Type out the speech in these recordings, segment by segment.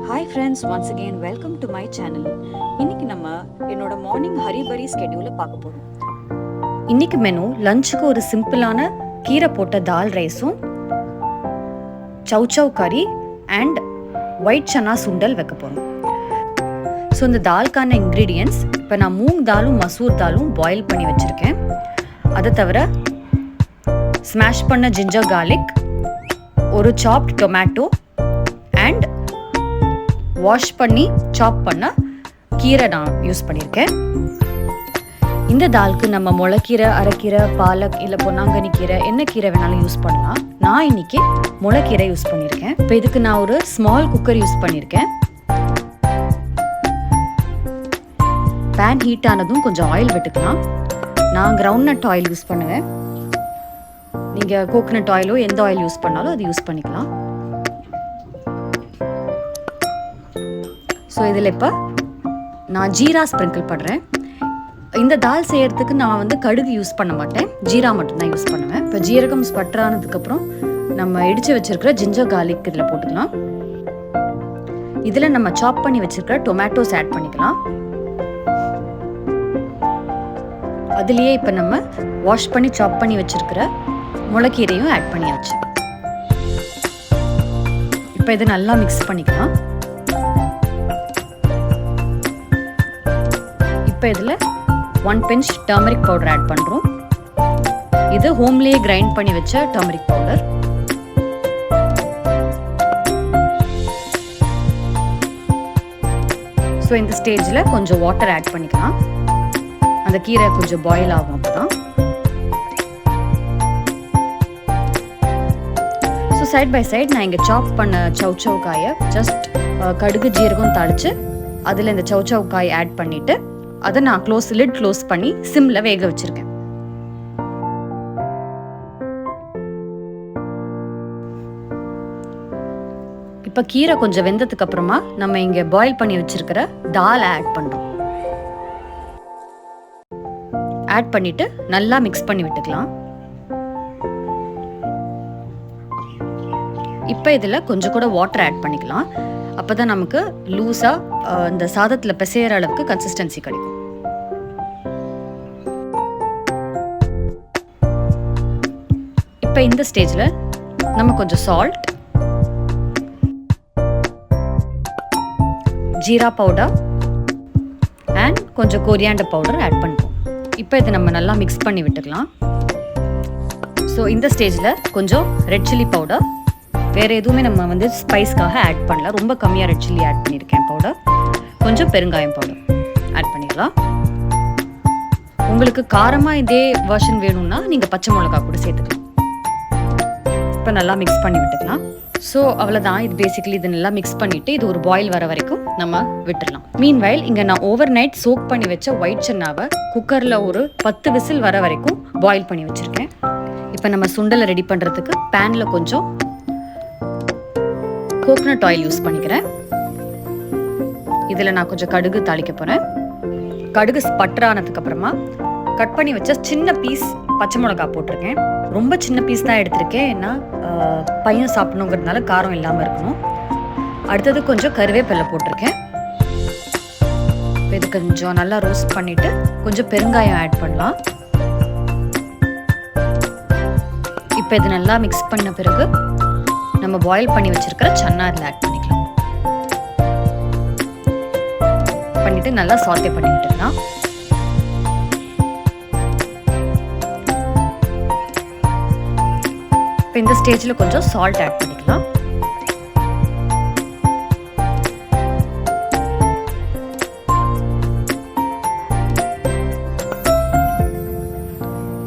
Hi friends, once again welcome to my channel. இன்னைக்கு நம்ம என்னோட மார்னிங் ஹரிபரி ஸ்கெடியூலை பார்க்க போகிறோம். இன்னைக்கு மெனு லஞ்சுக்கு ஒரு சிம்பிளான கீரை போட்ட தால் ரைஸும் சௌ கறி அண்ட் ஒயிட் சன்னா சுண்டல் வைக்க போகிறோம். ஸோ இந்த தால்கான இன்க்ரீடியன்ட்ஸ் இப்போ நான் மூங் தாலும் மசூர் தாலும் பாயில் பண்ணி வச்சுருக்கேன். அதை தவிர ஸ்மாஷ் பண்ண ஜிஞ்சர் கார்லிக், ஒரு சாப்ட் டொமேட்டோ அண்ட் வாஷ் பண்ணி சாப் பண்ண கீரை நான் யூஸ் பண்ணியிருக்கேன். இந்த தாலுக்கு நம்ம முளைக்கீரை, அரைக்கீரை, பாலக் இல்லை பொன்னாங்கண்ணி கீரை, என்ன கீரை வேணாலும் யூஸ் பண்ணலாம். நான் இன்னைக்கு முளைக்கீரை யூஸ் பண்ணியிருக்கேன். இப்போ இதுக்கு நான் ஒரு ஸ்மால் குக்கர் யூஸ் பண்ணியிருக்கேன். பேன் ஹீட் ஆனதும் கொஞ்சம் ஆயில் விட்டுக்கலாம். நான் கிரவுண்ட் நட் ஆயில் யூஸ் பண்ணுவேன். நீங்கள் கோகனட் ஆயிலோ எந்த ஆயில் யூஸ் பண்ணாலும் அது யூஸ் பண்ணிக்கலாம். ஸோ இதில் இப்போ நான் ஜீரா ஸ்ப்ரிங்கிள் பண்ணுறேன். இந்த தால் செய்கிறதுக்கு நான் கடுகு யூஸ் பண்ண மாட்டேன், ஜீரா மட்டும்தான் யூஸ் பண்ணுவேன். இப்போ ஜீரகம் ஸ்பட்டரானதுக்கப்புறம் நம்ம இடித்து வச்சுருக்கிற ஜிஞ்சர் கார்லிக் இதில் போட்டுக்கலாம். இதில் நம்ம சாப் பண்ணி வச்சுருக்கிற டொமேட்டோஸ் ஆட் பண்ணிக்கலாம். அதுலேயே இப்போ நம்ம வாஷ் பண்ணி சாப் பண்ணி வச்சுருக்கிற முளைக்கீரையும் ஆட் பண்ணியாச்சு. இப்போ இதை நல்லா மிக்ஸ் பண்ணிக்கலாம். இப்போ இதில் 1 pinch டர்மரிக் பவுடர் ஆட் பண்ணுறோம். இது ஹோம்லேயே கிரைண்ட் பண்ணி வச்ச டர்மரிக் பவுடர். ஸோ இந்த ஸ்டேஜில் கொஞ்சம் வாட்டர் ஆட் பண்ணிக்கலாம். அந்த கீரை கொஞ்சம் பாயில் ஆகும். அப்போதான் ஸோ சைட் பை சைட் நான் இங்கே சாப் பண்ண சௌ காயை ஜஸ்ட் கடுகு ஜீரகம் தாளித்து அதில் இந்த சௌ காய் ஆட் பண்ணிவிட்டு அதை நான் லிட் க்ளோஸ் பண்ணி சிம்ல வேக வச்சிருக்கேன். இப்போ கீரை கொஞ்சம் வெந்ததுக்கு அப்புறமா நம்ம இங்க பாயில் பண்ணி வச்சிருக்கிற தால் ஆட் பண்றோம். ஆட் பண்ணிட்டு நல்லா மிக்ஸ் பண்ணி விட்டுக்கலாம். இப்போ இதுல கொஞ்சம் கூட வாட்டர் ஆட் பண்ணிக்கலாம். அப்பதான் நமக்கு லூஸா இந்த சாதத்துல பிசையற அளவுக்கு கன்சிஸ்டன்சி கிடைக்கும். இப்போ இந்த ஸ்டேஜ்ல நம்ம கொஞ்சம் சால்ட், ஜீரா பவுடர் அண்ட் கொஞ்சம் கொரியாண்டர் பவுடர் ஆட் பண்ணுவோம். இப்போ இதை நம்ம நல்லா மிக்ஸ் பண்ணி விட்டுக்கலாம். ஸோ இந்த ஸ்டேஜ்ல கொஞ்சம் ரெட் சில்லி பவுடர், வேற எதுவுமே நம்ம ஸ்பைஸ்க்காக ஆட் பண்ணல, ரொம்ப கம்மியாக ரெட் சில்லி ஆட் பண்ணியிருக்கேன் பவுடர். கொஞ்சம் பெருங்காயம் பவுடர் ஆட் பண்ணிடலாம். உங்களுக்கு காரமாக இதே வெர்ஷன் வேணும்னா நீங்கள் பச்சை மிளகா கூட சேர்த்துக்கலாம். இப்போ நல்லா மிக்ஸ் பண்ணி விட்டுக்கலாம். ஸோ அவ்வளோதான். இது பேசிக்கலி இது நல்லா மிக்ஸ் பண்ணிவிட்டு இது ஒரு பாயில் வர வரைக்கும் நம்ம விட்டுடலாம். மீன்வைல் இங்கே நான் ஓவர் நைட் சோக் பண்ணி வச்ச ஒயிட் சன்னாவை குக்கரில் ஒரு 10 விசில் வர வரைக்கும் பாயில் பண்ணி வச்சுருக்கேன். இப்போ நம்ம சுண்டலை ரெடி பண்ணுறதுக்கு பேனில் கொஞ்சம் கோகனட் ஆயில் யூஸ் பண்ணிக்கிறேன். இதில் நான் கொஞ்சம் கடுகு தாளிக்க போகிறேன். கடுகு ஸ்பட்டரானதுக்கு அப்புறமா கட் பண்ணி வச்ச சின்ன பீஸ் பச்சை மிளகா போட்டிருக்கேன். ரொம்ப சின்ன பீஸ் தான் எடுத்திருக்கேன், ஏன்னா பையன் சாப்பிடணுங்கிறதுனால காரம் இல்லாமல் இருக்கணும். அடுத்தது கொஞ்சம் கருவேப்பிலை போட்டிருக்கேன். இது கொஞ்சம் நல்லா ரோஸ்ட் பண்ணிட்டு கொஞ்சம் பெருங்காயம் ஆட் பண்ணலாம். இப்போ இது நல்லா மிக்ஸ் பண்ண பிறகு நம்ம பாயில் பண்ணி வச்சிருக்கிற சன்னா இதில் ஆட் பண்ணிக்கலாம். பண்ணிட்டு நல்லா சாட்டே பண்ணி விட்டுடலாம். இப்போ இந்த ஸ்டேஜில் கொஞ்சம் சால்ட் ஆட் பண்ணிக்கலாம்.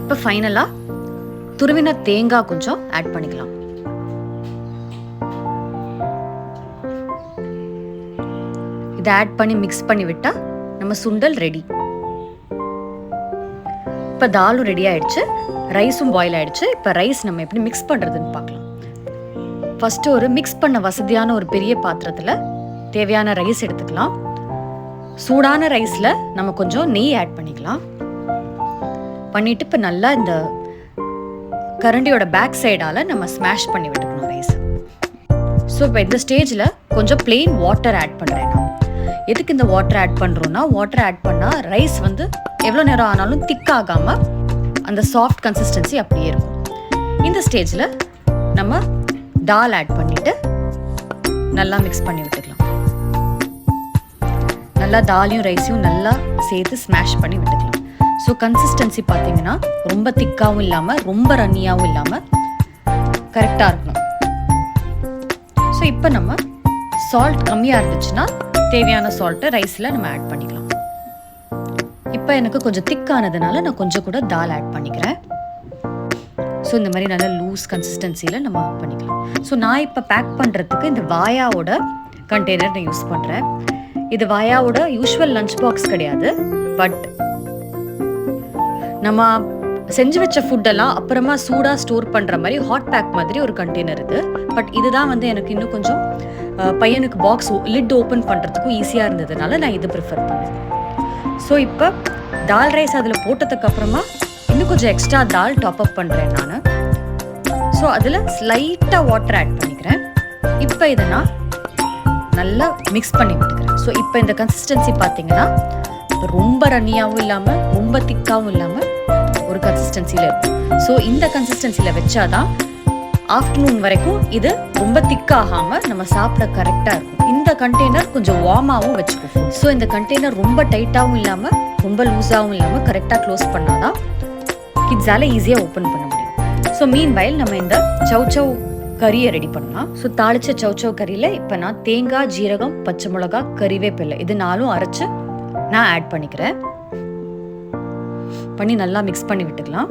இப்போ ஃபைனலாக துருவின தேங்காய் கொஞ்சம் ஆட் பண்ணிக்கலாம். இதை ஆட் பண்ணி மிக்ஸ் பண்ணி விட்டா நம்ம சுண்டல் ரெடி. இப்போ தாலும் ரெடி ஆயிடுச்சு, ரைஸும் பாயில் ஆயிடுச்சு. இப்போ ரைஸ் நம்ம எப்படி மிக்ஸ் பண்ணுறதுன்னு பார்க்கலாம். ஃபஸ்ட்டு ஒரு மிக்ஸ் பண்ண வசதியான ஒரு பெரிய பாத்திரத்தில் தேவையான ரைஸ் எடுத்துக்கலாம். சூடான ரைஸில் நம்ம கொஞ்சம் நெய் ஆட் பண்ணிக்கலாம். பண்ணிட்டு இப்போ நல்லா இந்த கரண்டியோட பேக் சைடால் நம்ம ஸ்மாஷ் பண்ணி விட்டுக்கணும் ரைஸ். ஸோ இப்போ இந்த ஸ்டேஜில் கொஞ்சம் plain வாட்டர் ஆட் பண்ணுறேன் நான். எதுக்கு இந்த வாட்டர் ஆட் பண்ணுறோன்னா, வாட்டர் ஆட் பண்ணால் ரைஸ் வந்து எவ்வளோ நேரம் ஆனாலும் திக்காகாமல் அந்த சாஃப்ட் கன்சிஸ்டன்சி அப்படியே இருக்கும். இந்த ஸ்டேஜில் நம்ம தால் ஆட் பண்ணிவிட்டு நல்லா மிக்ஸ் பண்ணி விட்டுக்கலாம். நல்லா தாலையும் ரைஸையும் நல்லா சேர்த்து ஸ்மாஷ் பண்ணி விட்டுக்கலாம். ஸோ கன்சிஸ்டன்சி பார்த்தீங்கன்னா ரொம்ப திக்காகவும் இல்லாமல் ரொம்ப ரன்னியாகவும் இல்லாமல் கரெக்டாக இருக்கணும். ஸோ இப்போ நம்ம சால்ட் கம்மியாக இருந்துச்சுன்னா தேவையான சால்ட்டை ரைஸில் நம்ம ஆட் பண்ணிக்கலாம். இப்போ எனக்கு கொஞ்சம் திக்கானதுனால நான் கொஞ்சம் கூட தால் ஆட் பண்ணிக்கிறேன். ஸோ இந்த மாதிரி நல்லா லூஸ் கன்சிஸ்டன்சியில் நம்ம பண்ணிக்கலாம். ஸோ நான் இப்போ பேக் பண்ணுறதுக்கு இந்த வாயாவோட கண்டெய்னர் நான் யூஸ் பண்ணுறேன். இது வாயாவோட யூஷுவல் லஞ்ச் பாக்ஸ் கிடையாது, பட் நம்ம செஞ்சு வச்ச ஃபுட்டெல்லாம் அப்புறமா சூடாக ஸ்டோர் பண்ணுற மாதிரி ஹாட் பேக் மாதிரி ஒரு கண்டெய்னர் இது. பட் இதுதான் வந்து எனக்கு இன்னும் கொஞ்சம் பையனுக்கு பாக்ஸ் லிட் ஓப்பன் பண்ணுறதுக்கும் ஈஸியாக இருந்ததுனால நான் இது ப்ரிஃபர் பண்ணேன். ஸோ இப்போ தால் ரைஸ் அதில் போட்டதுக்கப்புறமா இன்னும் கொஞ்சம் எக்ஸ்ட்ரா தால் டாப் அப் பண்ணுறேன் நான். ஸோ அதில் ஸ்லைட்டாக வாட்டர் ஆட் பண்ணிக்கிறேன். இப்போ இதை நான் நல்லா மிக்ஸ் பண்ணி விட்டுக்கிறேன். ஸோ இப்போ இந்த கன்சிஸ்டன்சி பார்த்தீங்கன்னா ரொம்ப ரன்னியாகவும் இல்லாமல் ரொம்ப திக்காகவும் இல்லாமல் ஒரு கன்சிஸ்டன்சியில் இருக்கும். ஸோ இந்த கன்சிஸ்டன்சியில் வச்சாதான் ஆஃப்டர்நூன் வரைக்கும் இது ரொம்ப திக்காகாமல் நம்ம சாப்பிட கரெக்டாக இருக்கும். இந்த கண்டெய்னர் கொஞ்சம் வார்மாகவும் வச்சுக்கணும். ஸோ இந்த கண்டெய்னர் ரொம்ப டைட்டாகவும் இல்லாமல் ரொம்ப லூஸாகவும் இல்லாமல் கரெக்டாக க்ளோஸ் பண்ணாதான் கிட்ஸால் ஈஸியாக ஓப்பன் பண்ண முடியும். ஸோ மீன்வைல் நம்ம இந்த சௌச்சௌ கறியை ரெடி பண்ணலாம். ஸோ தாளிச்ச சௌச்சௌ கறியில் இப்போ நான் தேங்காய், ஜீரகம், பச்சை மிளகா, கறிவேப்பிலை இது 4 அரைச்சு நான் ஆட் பண்ணிக்கிறேன். பண்ணி நல்லா மிக்ஸ் பண்ணி விட்டுக்கலாம்.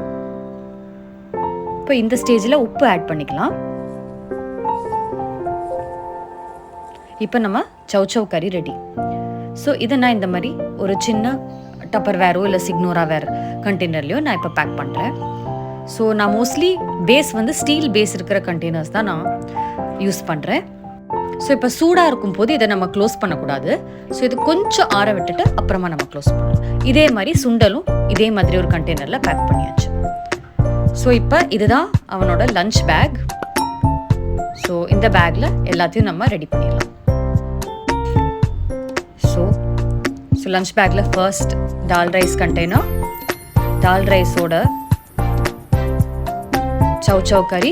இப்போ இந்த ஸ்டேஜில் உப்பு ஆட் பண்ணிக்கலாம். இப்போ நம்ம சௌச்சௌ கறி ரெடி. ஸோ இதை நான் இந்த மாதிரி ஒரு சின்ன டப்பர் வேரோ இல்லை சிக்னோரா வேர் கண்டெய்னர்லையோ நான் இப்போ பேக் பண்ணுறேன். ஸோ நான் மோஸ்ட்லி பேஸ் வந்து ஸ்டீல் பேஸ் இருக்கிற கண்டெய்னர்ஸ் தான் நான் யூஸ் பண்ணுறேன். ஸோ இப்போ சூடாக இருக்கும் போது இதை நம்ம க்ளோஸ் பண்ணக்கூடாது. ஸோ இது கொஞ்சம் ஆற விட்டுட்டு அப்புறமா நம்ம க்ளோஸ் பண்ணலாம். இதே மாதிரி சுண்டலும் இதே மாதிரி ஒரு கண்டெய்னரில் பேக் பண்ணியாச்சு. ஸோ இப்போ இதுதான் அவனோட லஞ்ச் பேக். ஸோ இந்த பேக்கில் எல்லாத்தையும் நம்ம ரெடி பண்ணிடலாம். ஸோ லஞ்ச் பேக்கில் ஃபர்ஸ்ட் தால் ரைஸ் கண்டெய்னர், தால் ரைஸோட சௌச்சௌ கறி,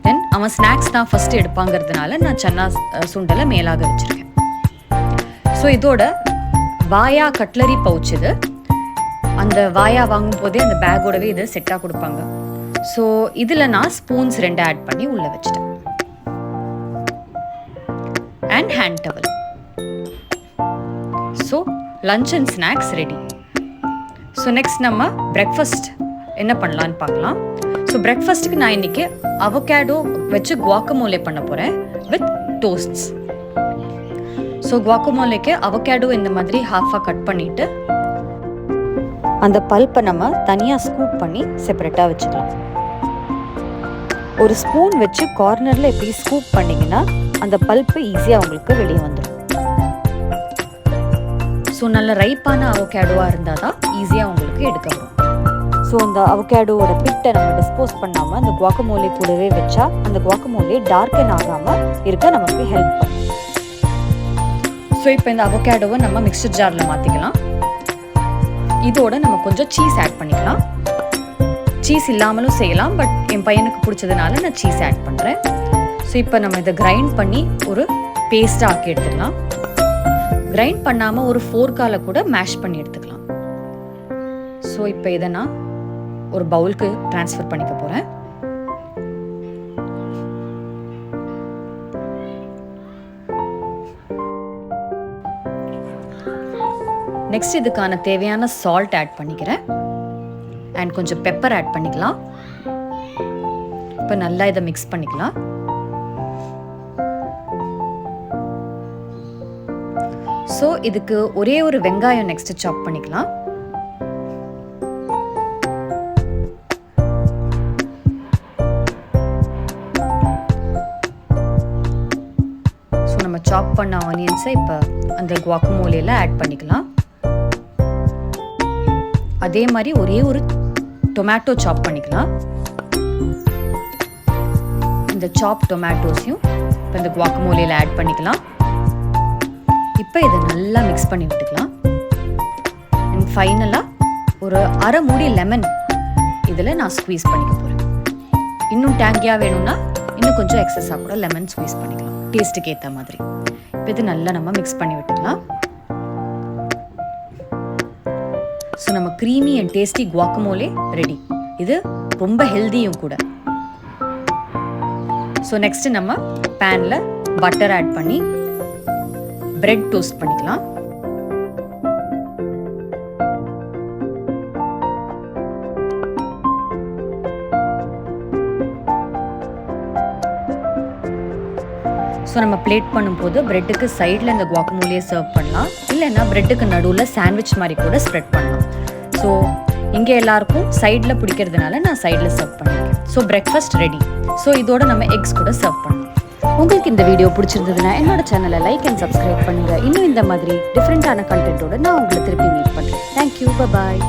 தென் அவன் ஸ்நாக்ஸ் தான் ஃபர்ஸ்ட் எடுப்பாங்கிறதுனால நான் சன்னா சுண்டலை மேலாக வச்சுருக்கேன். ஸோ இதோட வாயா கட்லரி பவுச் இது. அந்த வாயா வாங்கும் போதே அந்த பேக்கோடவே இது செட்டாக கொடுப்பாங்க. ஸோ இதில் நான் ஸ்பூன்ஸ் 2 ஆட் பண்ணி உள்ளே வச்சுட்டேன். And hand towel. So lunch and snacks ready. So next நம்ம பிரேக்ஃபாஸ்ட் என்ன பண்ணலான்னு பார்க்கலாம். ஸோ பிரேக்ஃபாஸ்ட்டுக்கு நான் இன்னைக்கு அவகேடோ வச்சு குவாக்கமோலே பண்ண போகிறேன் வித் டோஸ்ட்ஸ். ஸோ குவாக்கமோலேக்கு அவகேடோ இந்த மாதிரி ஹாஃபாக கட் பண்ணிவிட்டு அந்த பல்ப்பை நம்ம தனியாக ஸ்கூப் பண்ணி செப்பரேட்டாக வச்சுக்கலாம். ஒரு ஸ்பூன் வச்சு கார்னரில் எப்படி ஸ்கூப் பண்ணிங்கன்னா அந்த பல்ப்பு ஈஸியாக உங்களுக்கு வெளியே வந்துடும். ஸோ நல்ல ரைப்பான அவகேடோவாக இருந்தால் தான் ஈஸியாக உங்களுக்கு எடுக்க வரும். ஸோ அந்த அவகேடோவோட பிட்டை நம்ம டிஸ்போஸ் பண்ணாமல் அந்த குவாக்கமோலே கூடவே வச்சா அந்த குவாக்கமோலே டார்க்கன் ஆகாமல் இருக்க நமக்கு ஹெல்ப் பண்ணும். ஸோ இப்போ இந்த அவகேடோவை நம்ம மிக்சர் ஜாரில் மாற்றிக்கலாம். இதோட நம்ம கொஞ்சம் சீஸ் ஆட் பண்ணிக்கலாம். சீஸ் இல்லாமலும் செய்யலாம், பட் என் பையனுக்கு பிடிச்சதுனால நான் சீஸ் ஆட் பண்ணுறேன். ஸோ இப்போ நம்ம இதை கிரைண்ட் பண்ணி ஒரு பேஸ்ட்டாக ஆக்கி எடுத்துக்கலாம். கிரைண்ட் பண்ணாமல் ஒரு ஃபோர்க்கால கூட மேஷ் பண்ணி எடுத்துக்கலாம். ஸோ இப்போ இதை நான் ஒரு பவுலுக்கு ட்ரான்ஸ்ஃபர் பண்ணிக்க போகிறேன். நெக்ஸ்ட் இதுக்கான தேவையான சால்ட் ஆட் பண்ணிக்கிறேன். அண்ட் கொஞ்சம் பெப்பர் ஆட் பண்ணிக்கலாம். இப்போ நல்லா இதை மிக்ஸ் பண்ணிக்கலாம். ஸோ இதுக்கு ஒரே ஒரு வெங்காயம் நெக்ஸ்ட் சாப் பண்ணிக்கலாம். ஸோ நம்ம சாப் பண்ண ஆனியன்ஸை இப்போ அந்த குவாக்கமோலேல ஆட் பண்ணிக்கலாம். அதே மாதிரி ஒரே ஒரு டொமேட்டோ சாப் பண்ணிக்கலாம். இந்த இந்த சாப் டொமேட்டோஸையும் இப்போ இந்த குவாக்கமோலியில் ஆட் பண்ணிக்கலாம். இப்போ இதை நல்லா மிக்ஸ் பண்ணி விட்டுக்கலாம். அண்ட் ஃபைனலாக ஒரு அரை மூடி லெமன் இதில் நான் ஸ்குவீஸ் பண்ணிக்க போகிறேன். இன்னும் டேங்கியாக வேணும்னா இன்னும் கொஞ்சம் எக்ஸஸாக கூட லெமன் ஸ்குவீஸ் பண்ணிக்கலாம், டேஸ்ட்டுக்கு ஏற்ற மாதிரி. இப்போ இது நல்லா நம்ம மிக்ஸ் பண்ணி விட்டுக்கலாம். ஸோ நம்ம க்ரீமி அண்ட் டேஸ்டி குவாக்கமோலே ரெடி. இது ரொம்ப ஹெல்தியும் கூட. ஸோ நெக்ஸ்ட்டு நம்ம பேனில் பட்டர் ஆட் பண்ணி பிரெட் டோஸ்ட் பண்ணிக்கலாம். ஸோ நம்ம பிளேட் பண்ணும்போது ப்ரெட்டுக்கு சைடில் இந்த குவாக்கமோலியை சர்வ் பண்ணலாம், இல்லைன்னா ப்ரெட்டுக்கு நடுவில் சாண்ட்விச் மாதிரி கூட ஸ்ப்ரெட் பண்ணலாம். ஸோ இங்கே எல்லாருக்கும் சைடில் பிடிக்கிறதுனால நான் சைடில் சர்வ் பண்ணியிருக்கேன். So breakfast ready. ஸோ இதோட நம்ம எக்ஸ் கூட சர்வ் பண்ணலாம். உங்களுக்கு இந்த வீடியோ பிடிச்சிருந்ததுன்னா என்னோட சேனலை லைக் அண்ட் சப்ஸ்கிரைப் பண்ணுங்கள். இன்னும் இந்த மாதிரி டிஃப்ரெண்ட்டான கண்டென்ட்டோட நான் உங்களை திருப்பி மீட் பண்ணுறேன். தேங்க்யூ, பாய்.